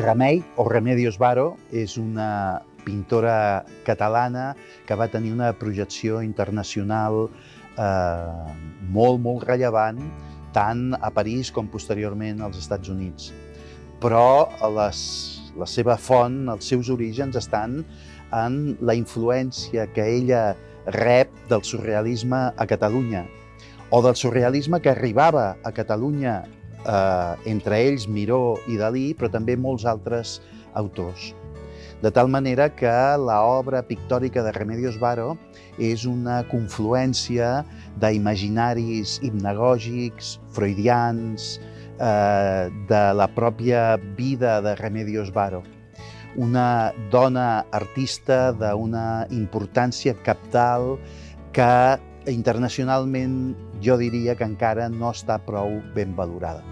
Remei, o Remedios Varo, és una pintora catalana que va tenir una projecció internacional molt rellevant, tant a París com posteriorment als Estats Units. Però la seva font, els seus orígens estan en la influència que ella rep del surrealisme a Catalunya, o del surrealisme que arribava a Catalunya, entre ells Miró i Dalí, però també molts altres autors. De tal manera que l'obra pictòrica de Remedios Varo és una confluència d'imaginaris hipnagògics, freudians, de la pròpia vida de Remedios Varo. Una dona artista d'una importància cabdal que internacionalment jo diria que encara no està prou ben valorada.